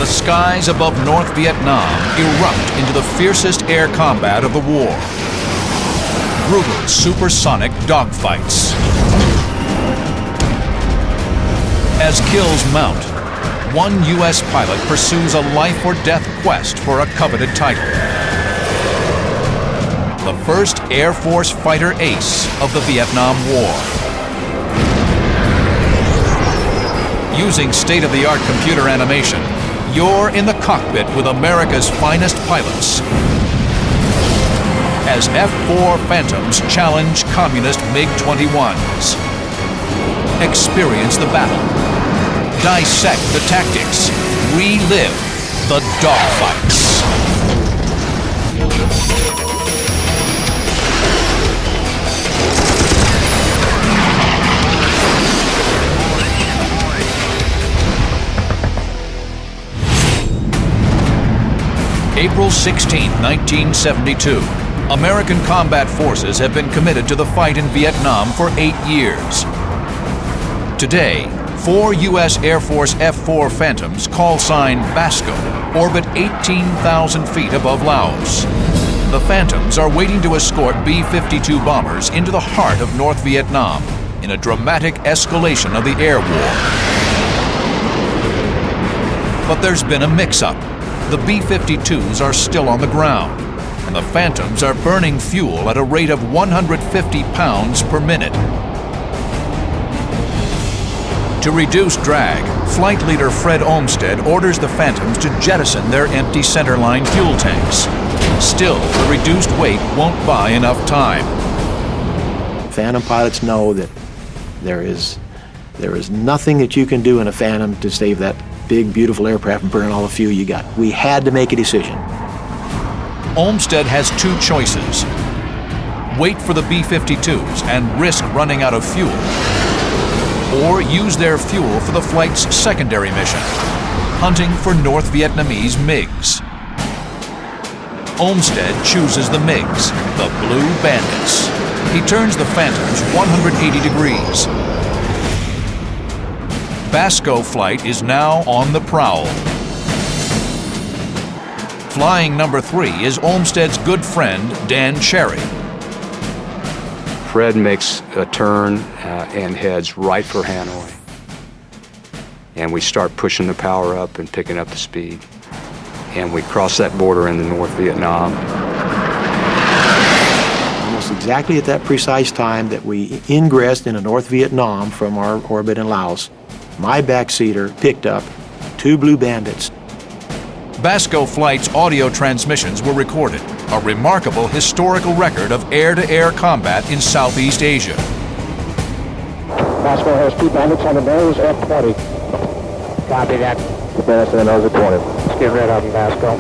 The skies above North Vietnam erupt into the fiercest air combat of the war. Brutal supersonic dogfights. As kills mount, one U.S. pilot pursues a life-or-death quest for a coveted title. The first Air Force fighter ace of the Vietnam War. Using state-of-the-art computer animation, you're in the cockpit with America's finest pilots as F-4 Phantoms challenge communist MiG-21s. Experience the battle. Dissect the tactics. Relive the dogfights. April 16, 1972. American combat forces have been committed to the fight in Vietnam for 8 years. Today, 4 U.S. Air Force F-4 Phantoms, call sign Basco, orbit 18,000 feet above Laos. The Phantoms are waiting to escort B-52 bombers into the heart of North Vietnam in a dramatic escalation of the air war. But there's been a mix-up. The B-52s are still on the ground, and the Phantoms are burning fuel at a rate of 150 pounds per minute. To reduce drag, Flight Leader Fred Olmsted orders the Phantoms to jettison their empty centerline fuel tanks. Still, the reduced weight won't buy enough time. Phantom pilots know that there is nothing that you can do in a Phantom to save that big, beautiful aircraft and burn all the fuel you got. We had to make a decision. Olmsted has 2 choices. Wait for the B-52s and risk running out of fuel, or use their fuel for the flight's secondary mission, hunting for North Vietnamese MiGs. Olmsted chooses the MiGs, the Blue Bandits. He turns the Phantoms 180 degrees. Basco flight is now on the prowl. Flying number 3 is Olmsted's good friend, Dan Cherry. Fred makes a turn and heads right for Hanoi. And we start pushing the power up and picking up the speed. And we cross that border into North Vietnam. Almost exactly at that precise time that we ingressed into North Vietnam from our orbit in Laos, my backseater picked up 2 Blue Bandits. Basco flight's audio transmissions were recorded, a remarkable historical record of air-to-air combat in Southeast Asia. Basco has 2 bandits on the nose, F-20. Copy that. The bandits on the nose at 20. Let's get rid of them, Basco.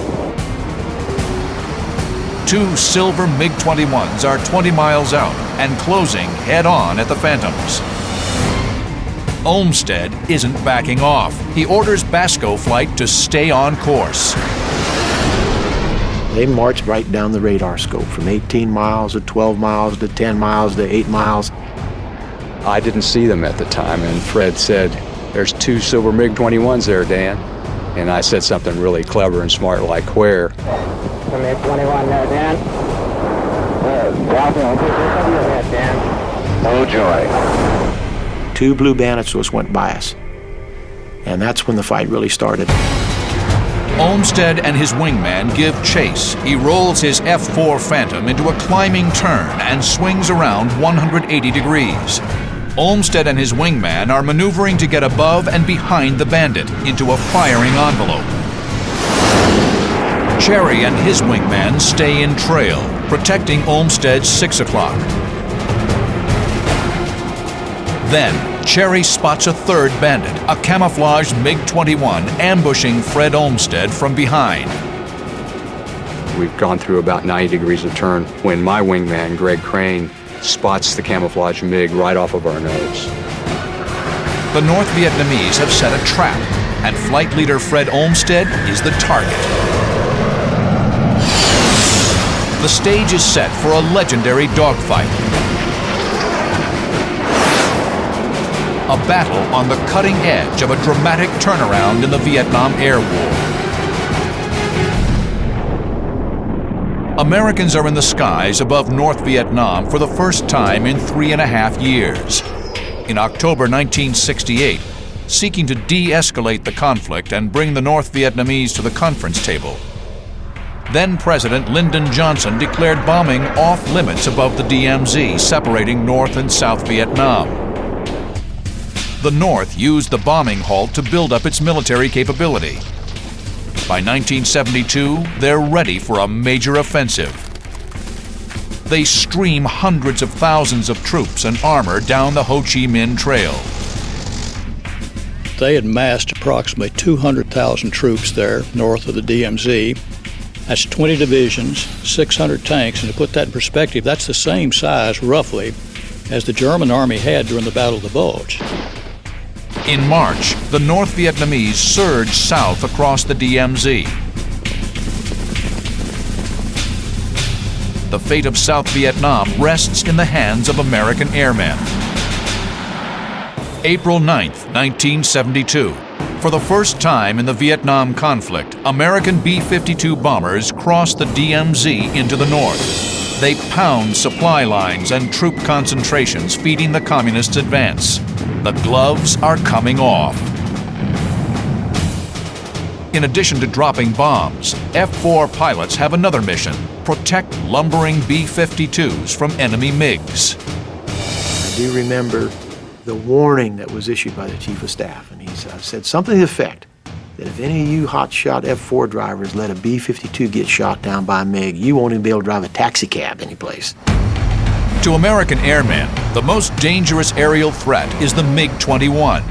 2 silver MiG-21s are 20 miles out and closing head-on at the Phantoms. Olmsted isn't backing off. He orders Basco flight to stay on course. They marched right down the radar scope from 18 miles to 12 miles to 10 miles to 8 miles. I didn't see them at the time, and Fred said, "There's 2 silver MiG-21s there, Dan." And I said something really clever and smart like, "Where?" The MiG-21 there, Dan. Dan. Oh, joy. 2 Blue Bandits just went by us. And that's when the fight really started. Olmsted and his wingman give chase. He rolls his F-4 Phantom into a climbing turn and swings around 180 degrees. Olmsted and his wingman are maneuvering to get above and behind the Bandit into a firing envelope. Cherry and his wingman stay in trail, protecting Olmsted's 6 o'clock. Then, Cherry spots a 3rd Bandit, a camouflaged MiG-21 ambushing Fred Olmsted from behind. We've gone through about 90 degrees of turn when my wingman, Greg Crane, spots the camouflage MiG right off of our nose. The North Vietnamese have set a trap, and Flight Leader Fred Olmsted is the target. The stage is set for a legendary dogfight. A battle on the cutting edge of a dramatic turnaround in the Vietnam Air War. Americans are in the skies above North Vietnam for the first time in 3.5 years. In October 1968, seeking to de-escalate the conflict and bring the North Vietnamese to the conference table, then-President Lyndon Johnson declared bombing off-limits above the DMZ, separating North and South Vietnam. The North used the bombing halt to build up its military capability. By 1972, they're ready for a major offensive. They stream hundreds of thousands of troops and armor down the Ho Chi Minh Trail. They had massed approximately 200,000 troops there north of the DMZ. That's 20 divisions, 600 tanks, and to put that in perspective, that's the same size, roughly, as the German army had during the Battle of the Bulge. In March, the North Vietnamese surged south across the DMZ. The fate of South Vietnam rests in the hands of American airmen. April 9th, 1972. For the first time in the Vietnam conflict, American B-52 bombers crossed the DMZ into the north. They pound supply lines and troop concentrations, feeding the communists' advance. The gloves are coming off. In addition to dropping bombs, F-4 pilots have another mission: protect lumbering B-52s from enemy MiGs. I do remember the warning that was issued by the Chief of Staff, and he said something to the effect that if any of you hotshot F-4 drivers let a B-52 get shot down by a MiG, you won't even be able to drive a taxi cab anyplace. To American airmen, the most dangerous aerial threat is the MiG-21.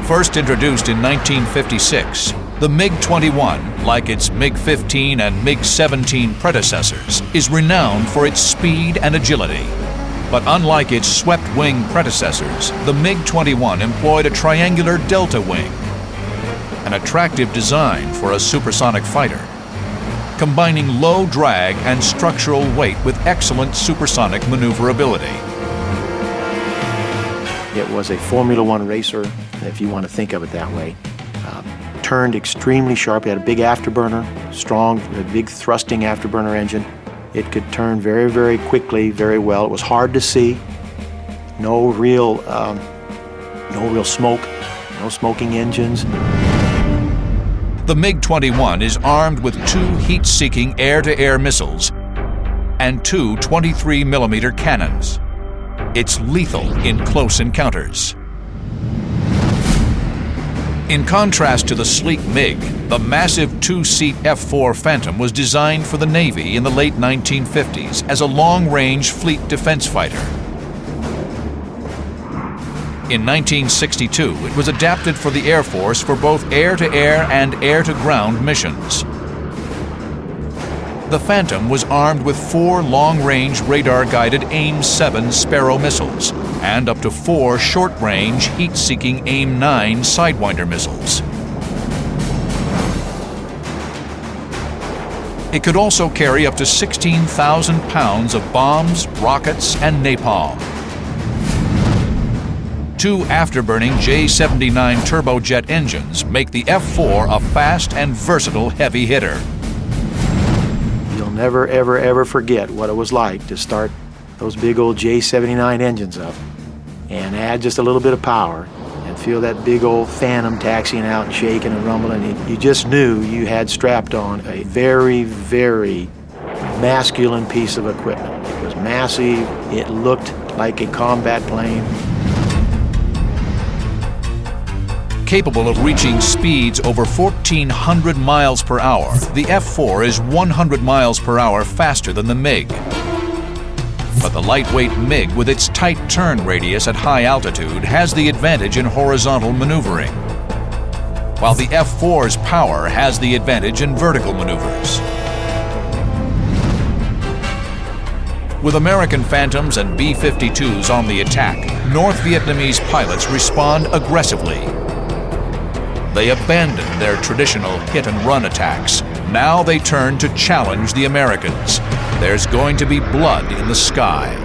First introduced in 1956, the MiG-21, like its MiG-15 and MiG-17 predecessors, is renowned for its speed and agility. But unlike its swept-wing predecessors, the MiG-21 employed a triangular delta wing, an attractive design for a supersonic fighter, combining low drag and structural weight with excellent supersonic maneuverability. It was a Formula One racer, if you want to think of it that way. Turned extremely sharp. It had a big afterburner, strong, a big thrusting afterburner engine. It could turn very, very quickly, very well. It was hard to see. No real smoke, no smoking engines. The MiG-21 is armed with 2 heat-seeking air-to-air missiles and 2 23mm cannons. It's lethal in close encounters. In contrast to the sleek MiG, the massive 2-seat F-4 Phantom was designed for the Navy in the late 1950s as a long-range fleet defense fighter. In 1962, it was adapted for the Air Force for both air-to-air and air-to-ground missions. The Phantom was armed with 4 long-range radar-guided AIM-7 Sparrow missiles and up to 4 short-range, heat-seeking AIM-9 Sidewinder missiles. It could also carry up to 16,000 pounds of bombs, rockets, and napalm. 2 afterburning J-79 turbojet engines make the F-4 a fast and versatile heavy hitter. You'll never, ever, ever forget what it was like to start those big old J-79 engines up and add just a little bit of power and feel that big old Phantom taxiing out and shaking and rumbling. You just knew you had strapped on a very, very masculine piece of equipment. It was massive. It looked like a combat plane. Capable of reaching speeds over 1,400 miles per hour, the F-4 is 100 miles per hour faster than the MiG. But the lightweight MiG, with its tight turn radius at high altitude, has the advantage in horizontal maneuvering, while the F-4's power has the advantage in vertical maneuvers. With American Phantoms and B-52s on the attack, North Vietnamese pilots respond aggressively. They abandon their traditional hit-and-run attacks. Now they turn to challenge the Americans. There's going to be blood in the sky.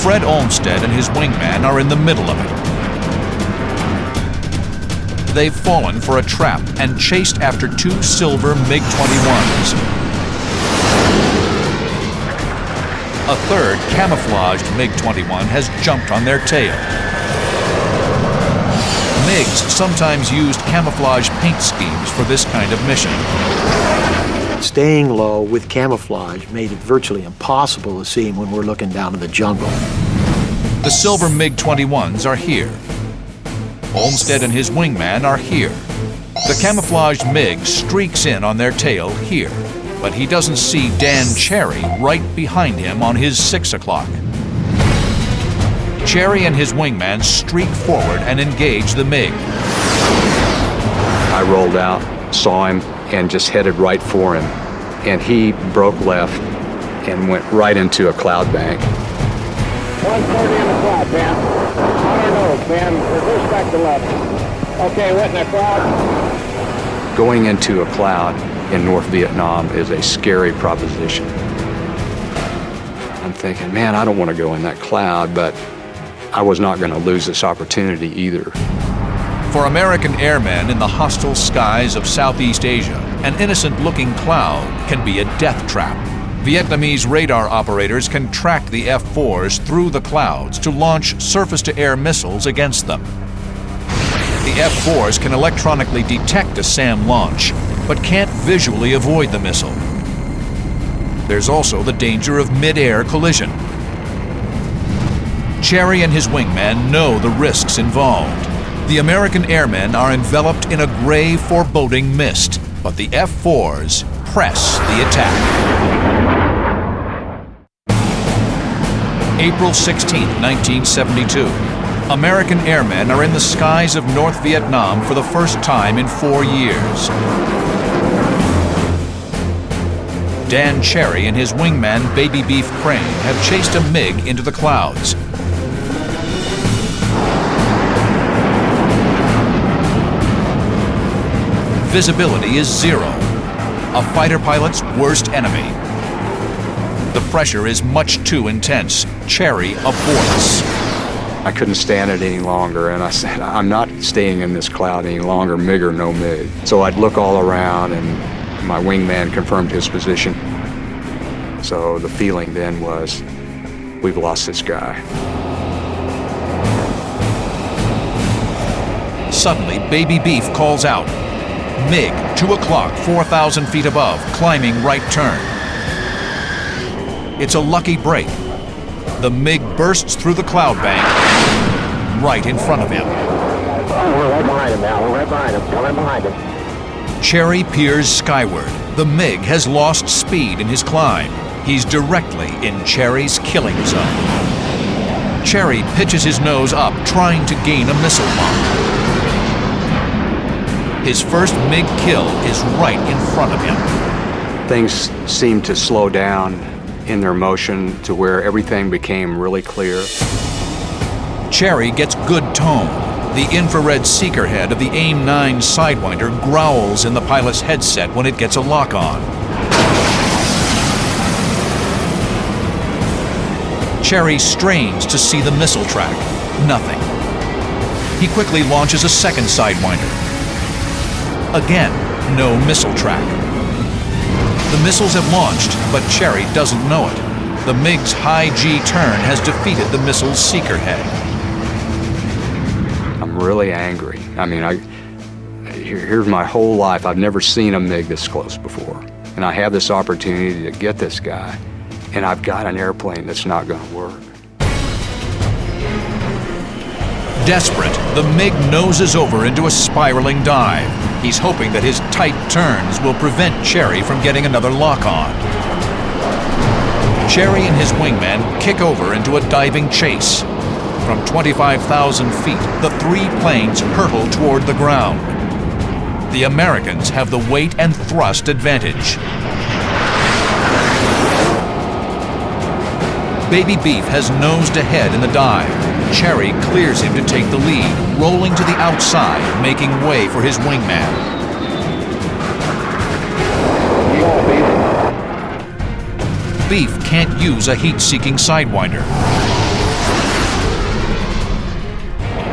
Fred Olmsted and his wingman are in the middle of it. they've fallen for a trap and chased after two silver MiG-21s. A third camouflaged MiG-21 has jumped on their tail. MiGs sometimes used camouflage paint schemes for this kind of mission. Staying low with camouflage made it virtually impossible to see him when we're looking down in the jungle. The silver MiG-21s are here. Olmsted and his wingman are here. The camouflaged MiG streaks in on their tail here, but he doesn't see Dan Cherry right behind him on his 6 o'clock. Cherry and his wingman streak forward and engage the MiG. I rolled out, saw him, and just headed right for him. And he broke left and went right into a cloud bank. 140 in the cloud, Ben. On our nose, Ben. Reverse back to left. Okay, what in the cloud? Going into a cloud in North Vietnam is a scary proposition. I'm thinking, man, I don't want to go in that cloud, but I was not going to lose this opportunity either. For American airmen in the hostile skies of Southeast Asia, an innocent-looking cloud can be a death trap. Vietnamese radar operators can track the F-4s through the clouds to launch surface-to-air missiles against them. The F-4s can electronically detect a SAM launch, but can't visually avoid the missile. There's also the danger of mid-air collision. Cherry and his wingman know the risks involved. The American airmen are enveloped in a gray, foreboding mist, but the F-4s press the attack. April 16, 1972. American airmen are in the skies of North Vietnam for the first time in 4 years. Dan Cherry and his wingman Baby Beef Crane have chased a MiG into the clouds. Visibility is zero, a fighter pilot's worst enemy. The pressure is much too intense. Cherry aborts. I couldn't stand it any longer, and I said, I'm not staying in this cloud any longer, MiG or no MiG. So I'd look all around, and my wingman confirmed his position. So the feeling then was, we've lost this guy. Suddenly, Baby Beef calls out. MiG, 2 o'clock, 4,000 feet above, climbing right turn. It's a lucky break. The MiG bursts through the cloud bank right in front of him. Oh, we're right behind him now. We're right behind him. We're right behind him. Cherry peers skyward. The MiG has lost speed in his climb. He's directly in Cherry's killing zone. Cherry pitches his nose up, trying to gain a missile lock. His first MiG kill is right in front of him. Things seemed to slow down in their motion to where everything became really clear. Cherry gets good tone. The infrared seeker head of the AIM-9 Sidewinder growls in the pilot's headset when it gets a lock on. Cherry strains to see the missile track. Nothing. He quickly launches a second Sidewinder. Again, no missile track. The missiles have launched, but Cherry doesn't know it. The MiG's high G turn has defeated the missile's seeker head. I'm really angry. I mean, here's my whole life. I've never seen a MiG this close before. And I have this opportunity to get this guy, and I've got an airplane that's not going to work. Desperate, the MiG noses over into a spiraling dive. He's hoping that his tight turns will prevent Cherry from getting another lock-on. Cherry and his wingman kick over into a diving chase. From 25,000 feet, the three planes hurtle toward the ground. The Americans have the weight and thrust advantage. Baby Beef has nosed ahead in the dive. Cherry clears him to take the lead, rolling to the outside, making way for his wingman. Beef can't use a heat-seeking Sidewinder.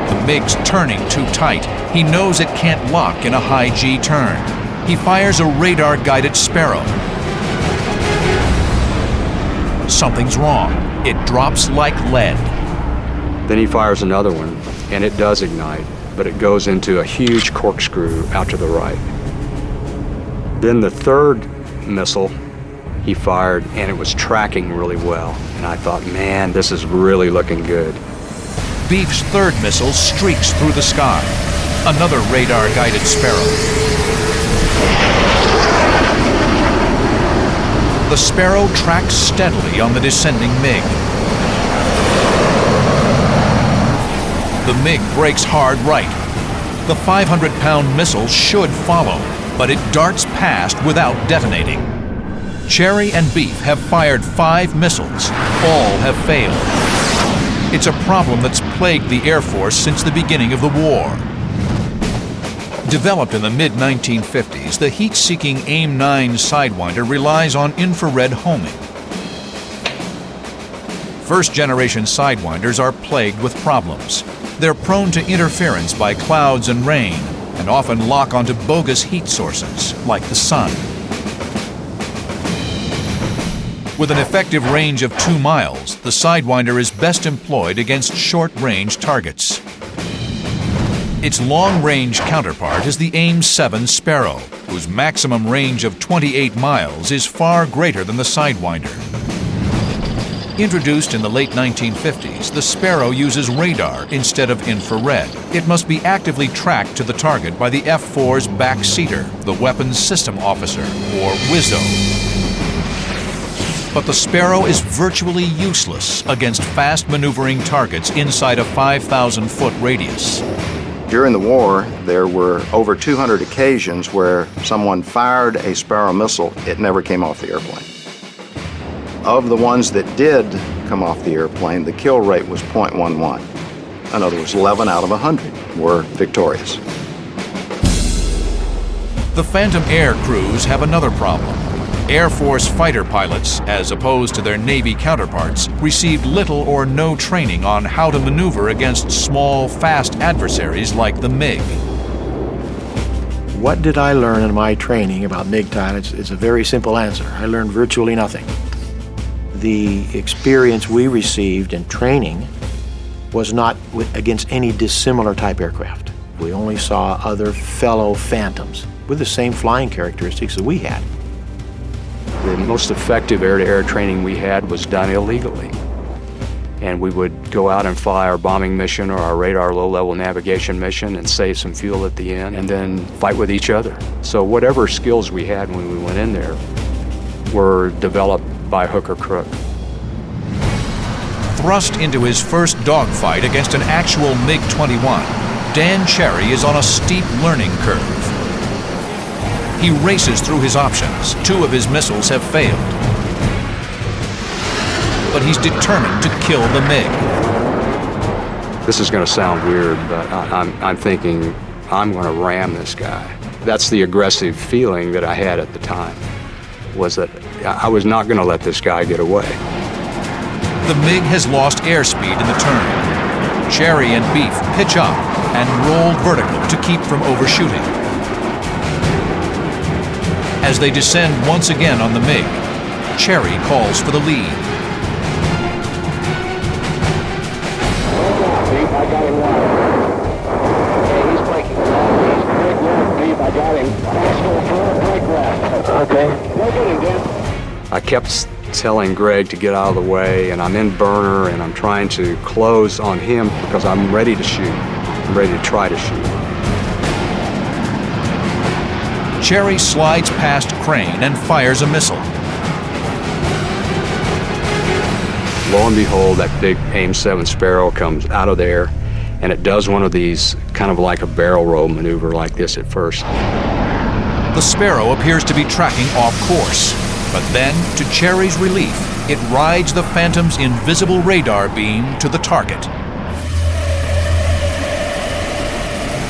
The MiG's turning too tight. He knows it can't lock in a high G turn. He fires a radar-guided Sparrow. Something's wrong. It drops like lead. Then he fires another one, and it does ignite, but it goes into a huge corkscrew out to the right. Then the third missile he fired, and it was tracking really well. And I thought, man, this is really looking good. Beef's third missile streaks through the sky. Another radar-guided Sparrow. The Sparrow tracks steadily on the descending MiG. The MiG brakes hard right. The 500-pound missile should follow, but it darts past without detonating. Cherry and Beef have fired 5 missiles. All have failed. It's a problem that's plagued the Air Force since the beginning of the war. Developed in the mid-1950s, the heat-seeking AIM-9 Sidewinder relies on infrared homing. First-generation Sidewinders are plagued with problems. They're prone to interference by clouds and rain, and often lock onto bogus heat sources, like the sun. With an effective range of 2 miles, the Sidewinder is best employed against short-range targets. Its long-range counterpart is the AIM-7 Sparrow, whose maximum range of 28 miles is far greater than the Sidewinder. Introduced in the late 1950s, the Sparrow uses radar instead of infrared. It must be actively tracked to the target by the F-4's backseater, the Weapons System Officer, or WISO. But the Sparrow is virtually useless against fast-maneuvering targets inside a 5,000-foot radius. During the war, there were over 200 occasions where someone fired a Sparrow missile. It never came off the airplane. Of the ones that did come off the airplane, the kill rate was 0.11. In other words, 11 out of 100 were victorious. The Phantom Air crews have another problem. Air Force fighter pilots, as opposed to their Navy counterparts, received little or no training on how to maneuver against small, fast adversaries like the MiG. What did I learn in my training about MiG pilots? It's a very simple answer. I learned virtually nothing. The experience we received in training was not against any dissimilar type aircraft. We only saw other fellow Phantoms with the same flying characteristics that we had. The most effective air-to-air training we had was done illegally. And we would go out and fly our bombing mission or our radar low-level navigation mission and save some fuel at the end and then fight with each other. So whatever skills we had when we went in there were developed by hook or crook. Thrust into his first dogfight against an actual MiG-21, Dan Cherry is on a steep learning curve. He races through his options. 2 of his missiles have failed. But he's determined to kill the MiG. This is going to sound weird, but I'm thinking I'm going to ram this guy. That's the aggressive feeling that I had at the time, was that I was not going to let this guy get away. The MiG has lost airspeed in the turn. Cherry and Beef pitch up and roll vertical to keep from overshooting. As they descend once again on the MiG, Cherry calls for the lead. Beef, I got him wide. Okay, he's breaking. He's break left, Beef, I got him. Break left. Okay. Look at him, Dan. I kept telling Greg to get out of the way, and I'm in burner, and I'm trying to close on him because I'm ready to shoot. I'm ready to try to shoot. Cherry slides past Crane and fires a missile. Lo and behold, that big AIM-7 Sparrow comes out of there, and it does one of these kind of like a barrel roll maneuver like this at first. The Sparrow appears to be tracking off course, but then, to Cherry's relief, it rides the Phantom's invisible radar beam to the target.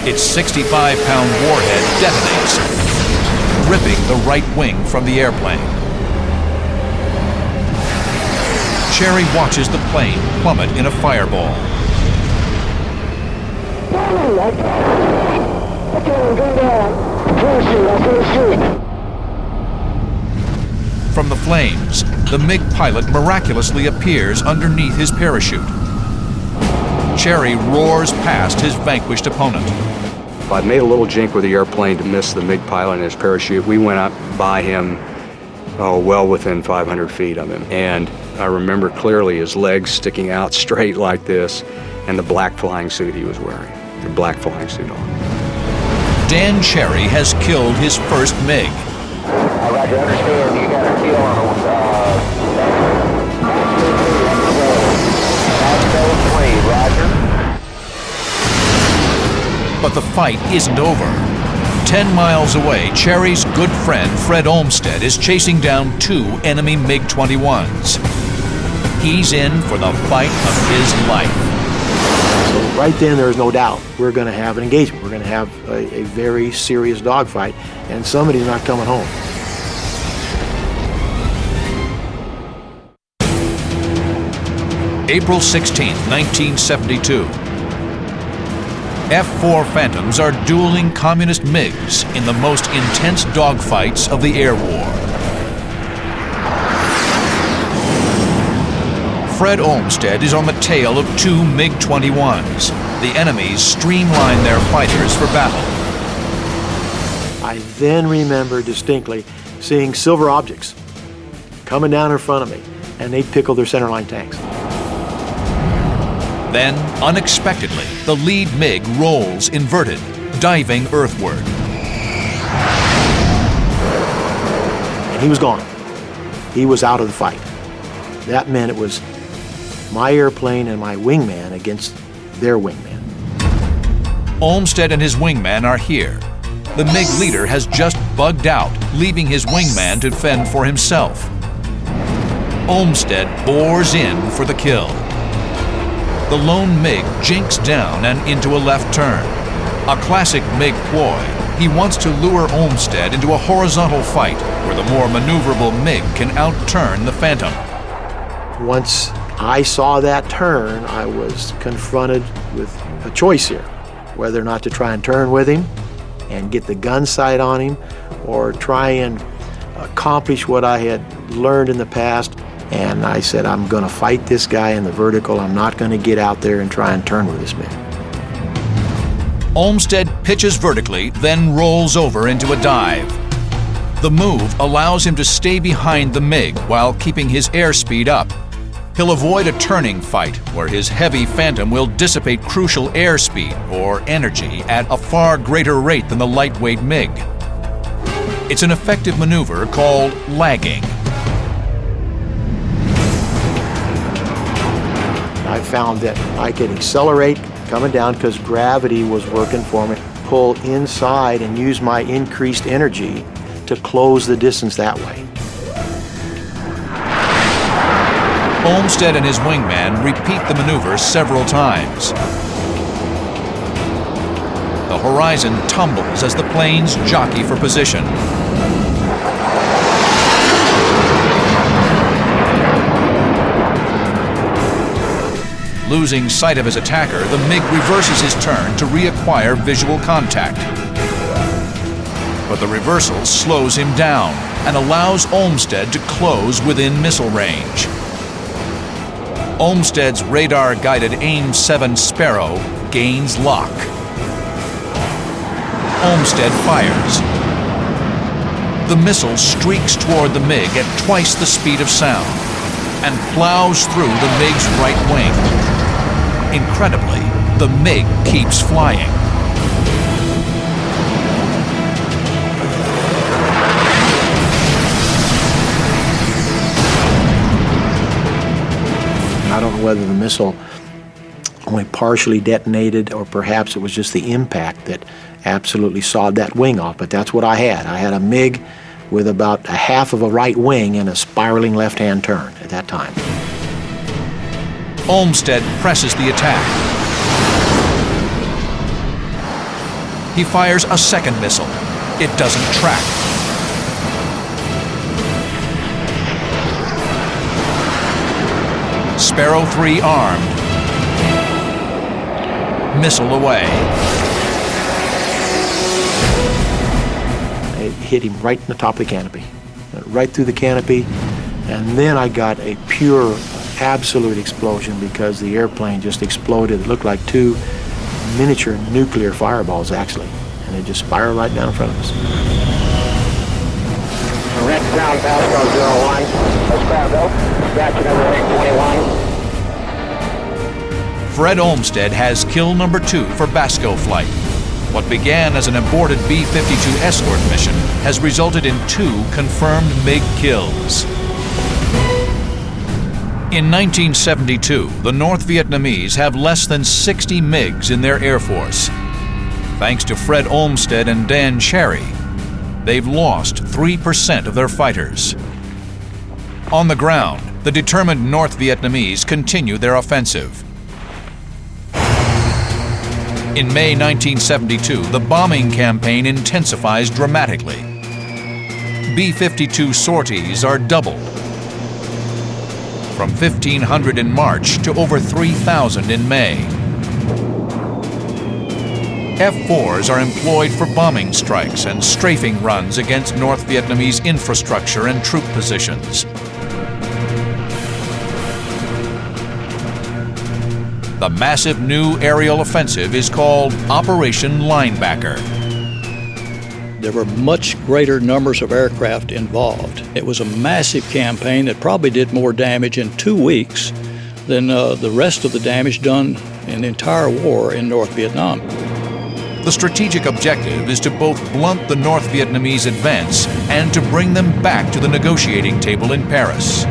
Its 65-pound warhead detonates, ripping the right wing from the airplane. Cherry watches the plane plummet in a fireball. From the flames, the MiG pilot miraculously appears underneath his parachute. Cherry roars past his vanquished opponent. I made a little jink with the airplane to miss the MiG pilot and his parachute. We went up by him, well within 500 feet of him. And I remember clearly his legs sticking out straight like this, and the black flying suit he was wearing, the black flying suit on. Dan Cherry has killed his first MiG. Roger, understand you got a kill on Roger. But the fight isn't over. 10 miles away, Cherry's good friend Fred Olmsted is chasing down 2 enemy MiG-21s. He's in for the fight of his life. So right then, there is no doubt we're going to have an engagement. We're going to have a very serious dogfight, and somebody's not coming home. April 16, 1972. F-4 Phantoms are dueling communist MiGs in the most intense dogfights of the air war. Fred Olmsted is on the tail of 2 MiG-21s. The enemies streamline their fighters for battle. I then remember distinctly seeing silver objects coming down in front of me, and they'd pickle their centerline tanks. Then, unexpectedly, the lead MiG rolls inverted, diving earthward. And he was gone. He was out of the fight. That meant it was my airplane and my wingman against their wingman. Olmsted and his wingman are here. The MiG leader has just bugged out, leaving his wingman to fend for himself. Olmsted bores in for the kill. The lone MiG jinks down and into a left turn. A classic MiG ploy. He wants to lure Olmsted into a horizontal fight where the more maneuverable MiG can outturn the Phantom. Once I saw that turn, I was confronted with a choice here, whether or not to try and turn with him and get the gun sight on him, or try and accomplish what I had learned in the past. And I said, I'm going to fight this guy in the vertical. I'm not going to get out there and try and turn with this man. Olmsted pitches vertically, then rolls over into a dive. The move allows him to stay behind the MiG while keeping his airspeed up. He'll avoid a turning fight where his heavy Phantom will dissipate crucial airspeed or energy at a far greater rate than the lightweight MiG. It's an effective maneuver called lagging. I found that I could accelerate coming down because gravity was working for me, pull inside and use my increased energy to close the distance that way. Olmsted and his wingman repeat the maneuver several times. The horizon tumbles as the planes jockey for position. Losing sight of his attacker, the MiG reverses his turn to reacquire visual contact. But the reversal slows him down and allows Olmsted to close within missile range. Olmsted's radar-guided AIM-7 Sparrow gains lock. Olmsted fires. The missile streaks toward the MiG at twice the speed of sound and plows through the MiG's right wing. Incredibly, the MiG keeps flying. I don't know whether the missile only partially detonated or perhaps it was just the impact that absolutely sawed that wing off, but that's what I had. I had a MiG with about a half of a right wing and a spiraling left-hand turn at that time. Olmsted presses the attack. He fires a second missile. It doesn't track. Sparrow 3 armed. missile away. It hit him right in the top of the canopy, right through the canopy, and then I got a pure, absolute explosion because the airplane just exploded. It looked like two miniature nuclear fireballs, actually, and it just spiraled right down in front of us. Red ground Pasco 01. Let's grab up. Scratch number 821. Fred Olmsted has kill number 2 for Basco flight. What began as an aborted B-52 escort mission has resulted in 2 confirmed MiG kills. In 1972, the North Vietnamese have less than 60 MiGs in their Air Force. Thanks to Fred Olmsted and Dan Cherry, they've lost 3% of their fighters. On the ground, the determined North Vietnamese continue their offensive. In May 1972, the bombing campaign intensifies dramatically. B-52 sorties are doubled, from 1,500 in March to over 3,000 in May. F-4s are employed for bombing strikes and strafing runs against North Vietnamese infrastructure and troop positions. The massive new aerial offensive is called Operation Linebacker. There were much greater numbers of aircraft involved. It was a massive campaign that probably did more damage in 2 weeks than the rest of the damage done in the entire war in North Vietnam. The strategic objective is to both blunt the North Vietnamese advance and to bring them back to the negotiating table in Paris.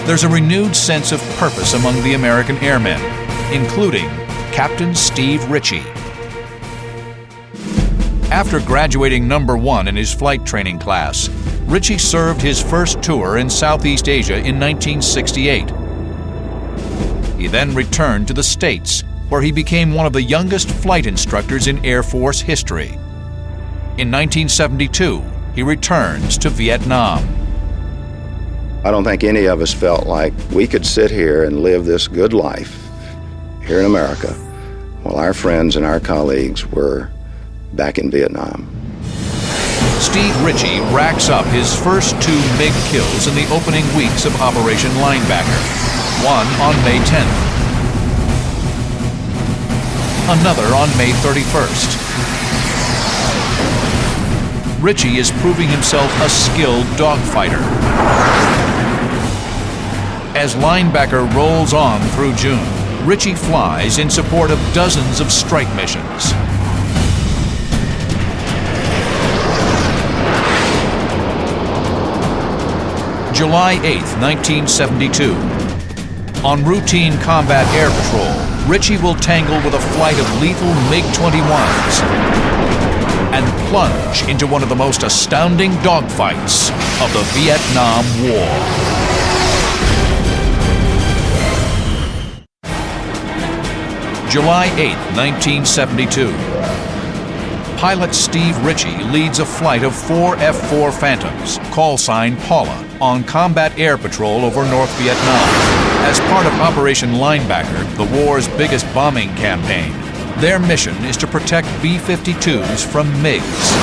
There's a renewed sense of purpose among the American airmen, including Captain Steve Ritchie. After graduating number 1 in his flight training class, Ritchie served his first tour in Southeast Asia in 1968. He then returned to the States, where he became one of the youngest flight instructors in Air Force history. In 1972, he returns to Vietnam. I don't think any of us felt like we could sit here and live this good life here in America while our friends and our colleagues were back in Vietnam. Steve Ritchie racks up his first 2 MiG kills in the opening weeks of Operation Linebacker, one on May 10th, another on May 31st. Ritchie is proving himself a skilled dogfighter. As Linebacker rolls on through June, Ritchie flies in support of dozens of strike missions. July 8, 1972. On routine combat air patrol, Ritchie will tangle with a flight of lethal MiG-21s and plunge into one of the most astounding dogfights of the Vietnam War. July 8, 1972. Pilot Steve Ritchie leads a flight of 4 F-4 Phantoms, call sign Paula, on combat air patrol over North Vietnam. As part of Operation Linebacker, the war's biggest bombing campaign, their mission is to protect B-52s from MiGs.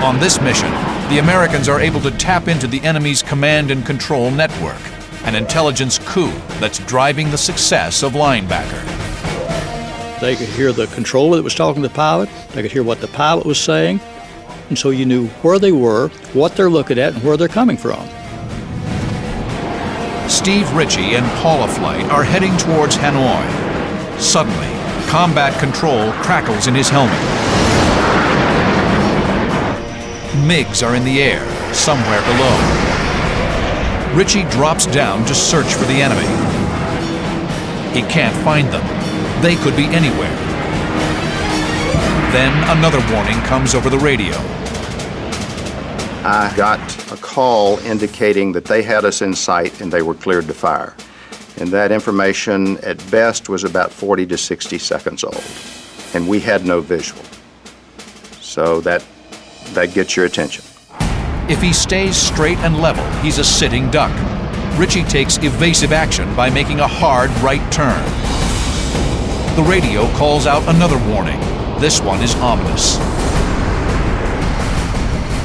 On this mission, the Americans are able to tap into the enemy's command and control network, an intelligence coup that's driving the success of Linebacker. They could hear the controller that was talking to the pilot. They could hear what the pilot was saying. And so you knew where they were, what they're looking at, and where they're coming from. Steve Ritchie and Paula Flight are heading towards Hanoi. Suddenly, combat control crackles in his helmet. MiGs are in the air, somewhere below. Ritchie drops down to search for the enemy. He can't find them. They could be anywhere. Then another warning comes over the radio. I got a call indicating that they had us in sight and they were cleared to fire. And that information at best was about 40 to 60 seconds old. And we had no visual. So that gets your attention. If he stays straight and level, he's a sitting duck. Ritchie takes evasive action by making a hard right turn. The radio calls out another warning. This one is ominous.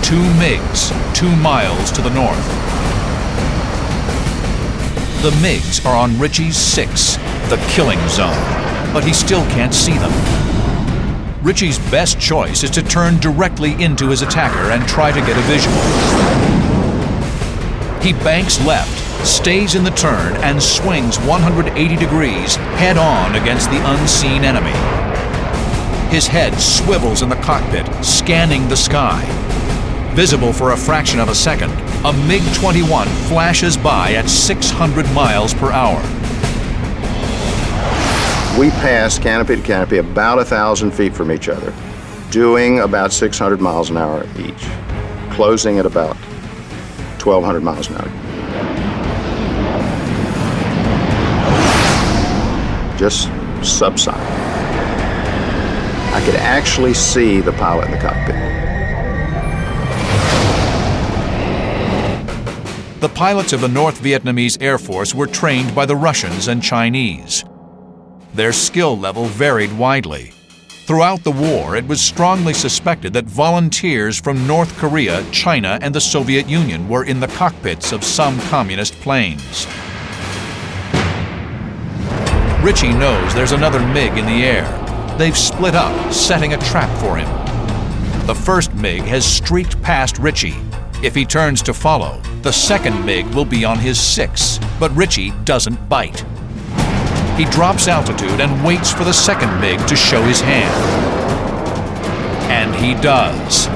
2 MiGs, 2 miles to the north. The MiGs are on Ritchie's 6, the killing zone, but he still can't see them. Ritchie's best choice is to turn directly into his attacker and try to get a visual. He banks left, stays in the turn, and swings 180 degrees head-on against the unseen enemy. His head swivels in the cockpit, scanning the sky. Visible for a fraction of a second, a MiG-21 flashes by at 600 miles per hour. We passed canopy to canopy about 1,000 feet from each other, doing about 600 miles an hour each, closing at about 1,200 miles an hour. Just subsonic. I could actually see the pilot in the cockpit. The pilots of the North Vietnamese Air Force were trained by the Russians and Chinese. Their skill level varied widely. Throughout the war, it was strongly suspected that volunteers from North Korea, China, and the Soviet Union were in the cockpits of some communist planes. Ritchie knows there's another MiG in the air. They've split up, setting a trap for him. The first MiG has streaked past Ritchie. If he turns to follow, the second MiG will be on his 6, but Ritchie doesn't bite. He drops altitude and waits for the second MiG to show his hand. And he does.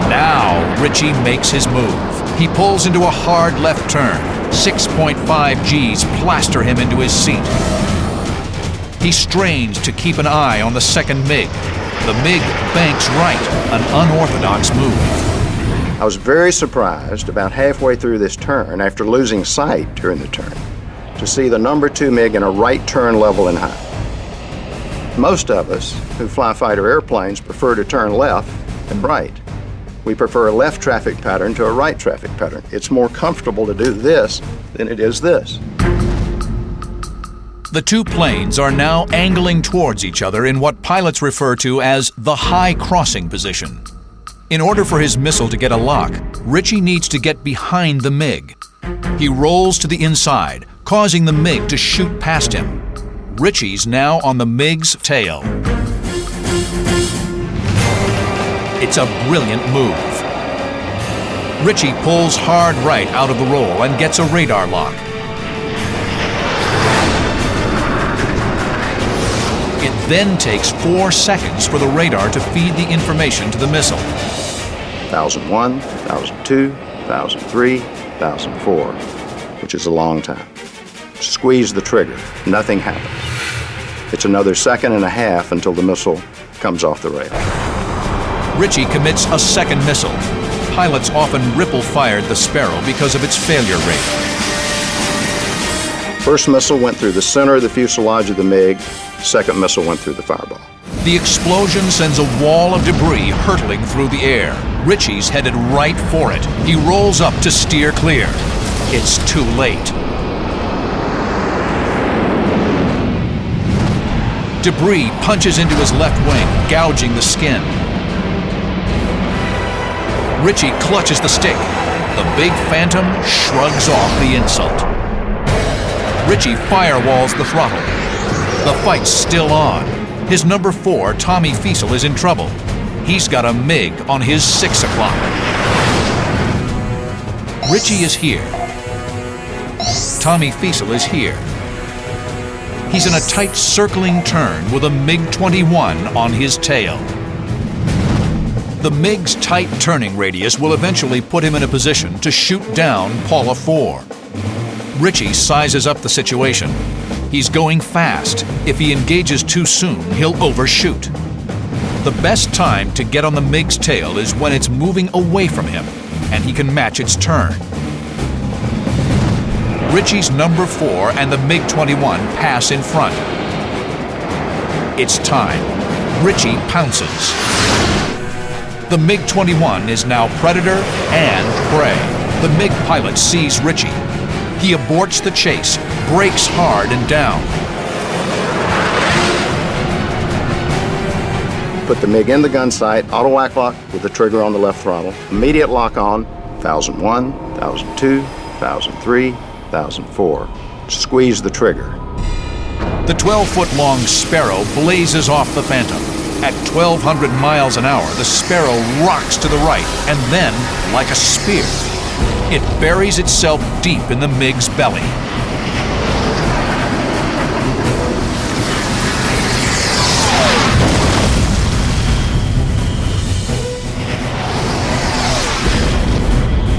Now Ritchie makes his move. He pulls into a hard left turn. 6.5 Gs plaster him into his seat. He strains to keep an eye on the second MiG. The MiG banks right, an unorthodox move. I was very surprised about halfway through this turn, after losing sight during the turn, to see the number 2 MiG in a right turn level and high. Most of us who fly fighter airplanes prefer to turn left and right. We prefer a left traffic pattern to a right traffic pattern. It's more comfortable to do this than it is this. The two planes are now angling towards each other in what pilots refer to as the high crossing position. In order for his missile to get a lock, Ritchie needs to get behind the MiG. He rolls to the inside, causing the MiG to shoot past him. Ritchie's now on the MiG's tail. It's a brilliant move. Ritchie pulls hard right out of the roll and gets a radar lock. It then takes 4 seconds for the radar to feed the information to the missile. 1001, 1002, 1003, 1004, which is a long time. Squeeze the trigger, nothing happens. It's another second and a half until the missile comes off the rail. Ritchie commits a second missile. Pilots often ripple-fired the Sparrow because of its failure rate. First missile went through the center of the fuselage of the MiG. Second missile went through the fireball. The explosion sends a wall of debris hurtling through the air. Ritchie's headed right for it. He rolls up to steer clear. It's too late. Debris punches into his left wing, gouging the skin. Ritchie clutches the stick. The big Phantom shrugs off the insult. Ritchie firewalls the throttle. The fight's still on. His number 4, Tommy Fiesel, is in trouble. He's got a MiG on his 6 o'clock. Ritchie is here. Tommy Fiesel is here. He's in a tight circling turn with a MiG-21 on his tail. The MiG's tight turning radius will eventually put him in a position to shoot down Paula 4. Ritchie sizes up the situation. He's going fast. If he engages too soon, he'll overshoot. The best time to get on the MiG's tail is when it's moving away from him, and he can match its turn. Ritchie's number 4 and the MiG-21 pass in front. It's time. Ritchie pounces. The MiG-21 is now predator and prey. The MiG pilot sees Ritchie. He aborts the chase, brakes hard and down. Put the MiG in the gun sight, auto whack lock with the trigger on the left throttle. Immediate lock on, 1001, 1002, 1003, 1004. Squeeze the trigger. The 12-foot-long Sparrow blazes off the Phantom. At 1,200 miles an hour, the Sparrow rocks to the right, and then, like a spear, it buries itself deep in the MiG's belly.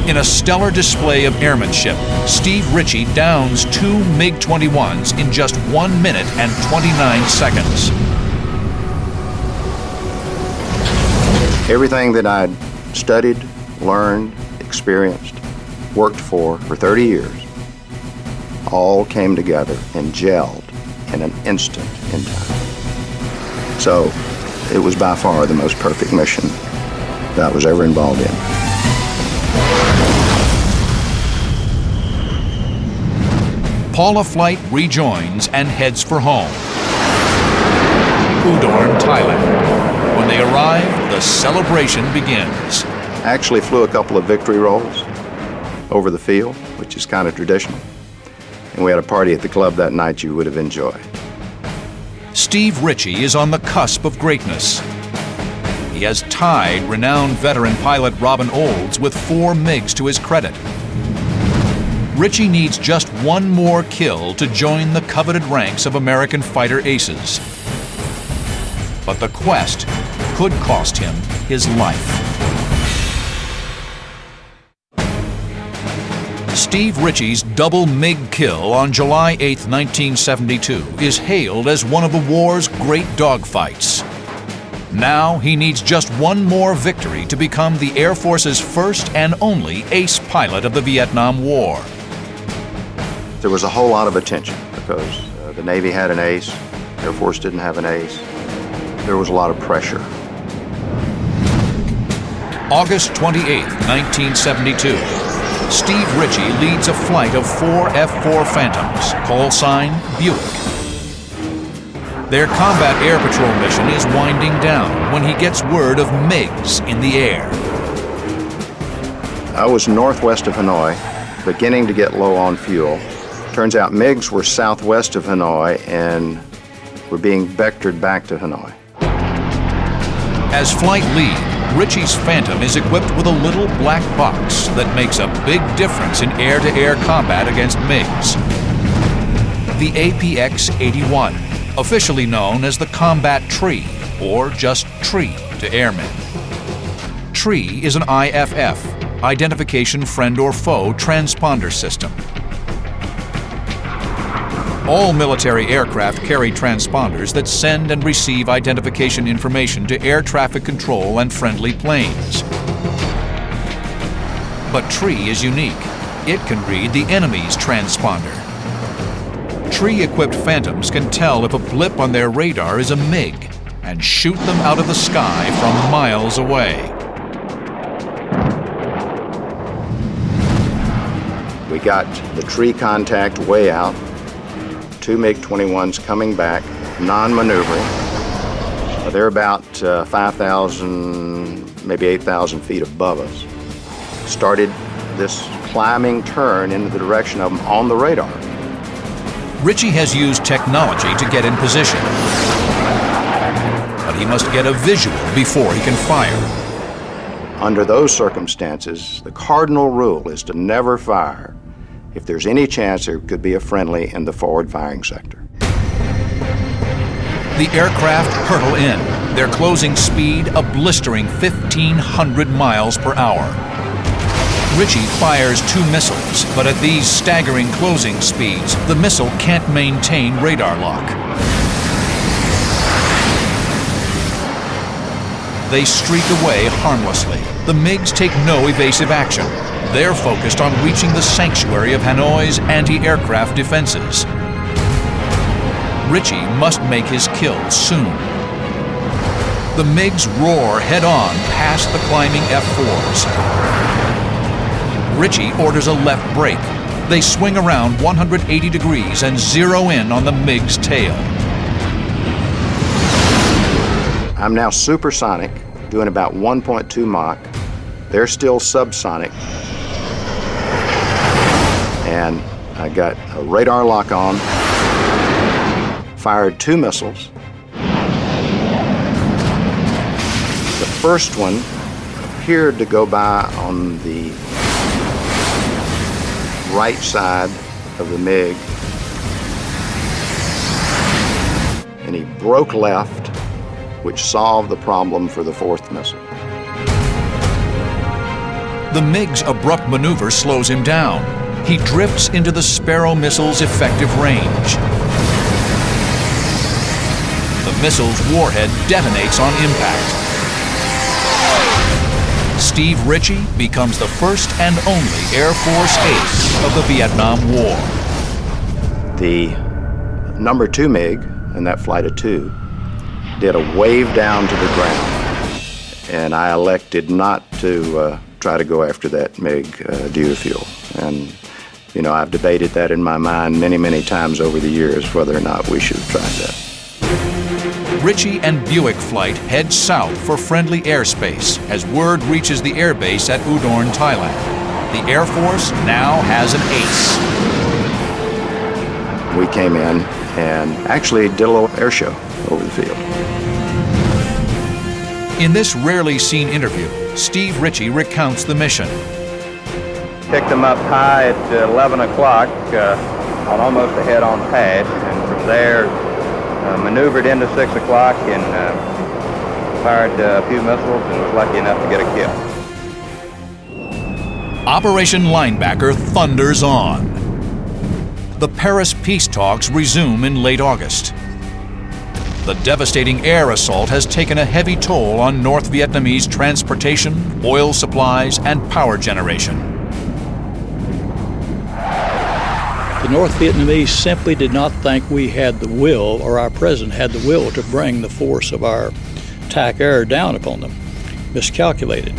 In a stellar display of airmanship, Steve Ritchie downs 2 MiG-21s in just 1 minute and 29 seconds. Everything that I'd studied, learned, experienced, worked for 30 years, all came together and gelled in an instant in time. So it was by far the most perfect mission that I was ever involved in. Paula Flight rejoins and heads for home, Udorn, Thailand. When they arrive, the celebration begins. I actually flew a couple of victory rolls over the field, which is kind of traditional. And we had a party at the club that night you would have enjoyed. Steve Ritchie is on the cusp of greatness. He has tied renowned veteran pilot Robin Olds with 4 MiGs to his credit. Ritchie needs just one more kill to join the coveted ranks of American fighter aces. But the quest could cost him his life. Steve Ritchie's double MiG kill on July 8, 1972 is hailed as one of the war's great dogfights. Now he needs just one more victory to become the Air Force's first and only ace pilot of the Vietnam War. There was a whole lot of attention because the Navy had an ace, Air Force didn't have an ace. There was a lot of pressure. August 28, 1972. Steve Ritchie leads a flight of 4 F-4 Phantoms, call sign Buick. Their combat air patrol mission is winding down when he gets word of MiGs in the air. I was northwest of Hanoi, beginning to get low on fuel. Turns out MiGs were southwest of Hanoi and were being vectored back to Hanoi. As flight lead, Ritchie's Phantom is equipped with a little black box that makes a big difference in air-to-air combat against MiGs. The APX-81, officially known as the Combat Tree, or just Tree to airmen. Tree is an IFF, Identification Friend or Foe transponder system. All military aircraft carry transponders that send and receive identification information to air traffic control and friendly planes. But Tree is unique. It can read the enemy's transponder. Tree-equipped Phantoms can tell if a blip on their radar is a MiG and shoot them out of the sky from miles away. We got the Tree contact way out. 2 MiG-21s coming back, non-maneuvering. They're about 5,000, maybe 8,000 feet above us. Started this climbing turn into the direction of them on the radar. Ritchie has used technology to get in position, but he must get a visual before he can fire. Under those circumstances, the cardinal rule is to never fire if there's any chance there could be a friendly in the forward firing sector. The aircraft hurtle in, their closing speed a blistering 1,500 miles per hour. Ritchie fires 2 missiles, but at these staggering closing speeds, the missile can't maintain radar lock. They streak away harmlessly. The MiGs take no evasive action. They're focused on reaching the sanctuary of Hanoi's anti-aircraft defenses. Ritchie must make his kill soon. The MiGs roar head-on past the climbing F-4s. Ritchie orders a left brake, They swing around 180 degrees and zero in on the MiG's tail. I'm now supersonic, doing about 1.2 Mach. They're still subsonic. And I got a radar lock on, fired 2 missiles. The first one appeared to go by on the right side of the MiG, and he broke left, which solved the problem for the 4th missile. The MiG's abrupt maneuver slows him down. He drifts into the Sparrow missile's effective range. The missile's warhead detonates on impact. Steve Ritchie becomes the first and only Air Force ace of the Vietnam War. The number 2 MiG, in that flight of 2, did a wave down to the ground, and I elected not to try to go after that MiG due to fuel. And, you know, I've debated that in my mind many, many times over the years, whether or not we should have tried that. Ritchie and Buick flight head south for friendly airspace as word reaches the airbase at Udorn, Thailand. The Air Force now has an ace. We came in and actually did a little air show over the field. In this rarely seen interview, Steve Ritchie recounts the mission. Picked them up high at 11 o'clock on almost a head-on pass, and from there maneuvered into 6 o'clock and fired a few missiles and was lucky enough to get a kill. Operation Linebacker thunders on. The Paris peace talks resume in late August. The devastating air assault has taken a heavy toll on North Vietnamese transportation, oil supplies, and power generation. The North Vietnamese simply did not think we had the will, or our president had the will, to bring the force of our attack air down upon them. Miscalculated.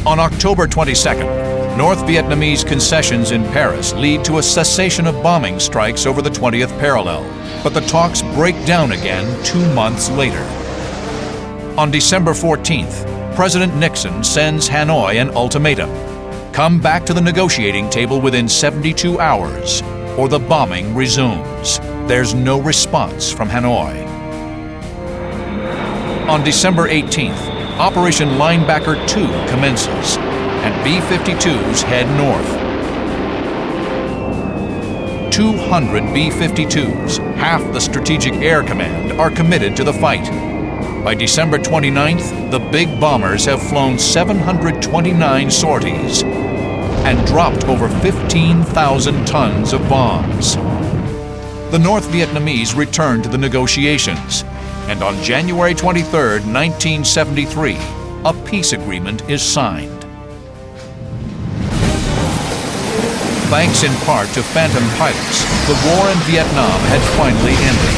On October 22nd, North Vietnamese concessions in Paris lead to a cessation of bombing strikes over the 20th parallel, but the talks break down again 2 months later. On December 14th, President Nixon sends Hanoi an ultimatum. Come back to the negotiating table within 72 hours, or the bombing resumes. There's no response from Hanoi. On December 18th, Operation Linebacker 2 commences, and B-52s head north. 200 B-52s, half the Strategic Air Command, are committed to the fight. By December 29th, the big bombers have flown 729 sorties and dropped over 15,000 tons of bombs. The North Vietnamese return to the negotiations, and on January 23, 1973, a peace agreement is signed. Thanks in part to Phantom pilots, the war in Vietnam had finally ended.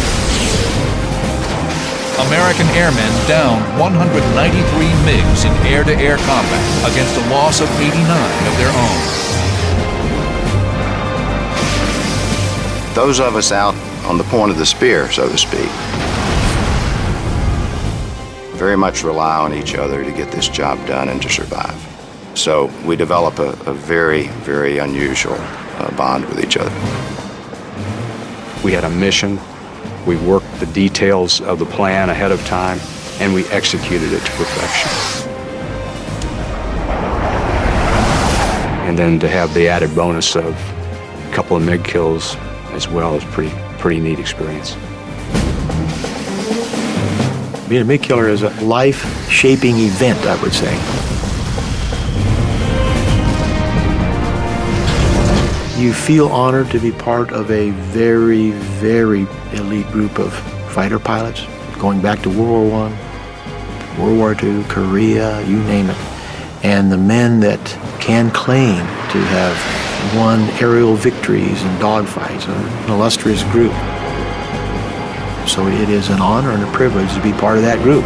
American airmen downed 193 MiGs in air-to-air combat against a loss of 89 of their own. Those of us out on the point of the spear, so to speak, very much rely on each other to get this job done and to survive. So we develop a very, very unusual bond with each other. We had a mission. We worked the details of the plan ahead of time, and we executed it to perfection. And then to have the added bonus of a couple of MiG kills as well is pretty neat experience. Being a MiG killer is a life-shaping event, I would say. You feel honored to be part of a very, very elite group of fighter pilots, going back to World War I, World War II, Korea, you name it. And the men that can claim to have won aerial victories and dogfights, an illustrious group. So it is an honor and a privilege to be part of that group.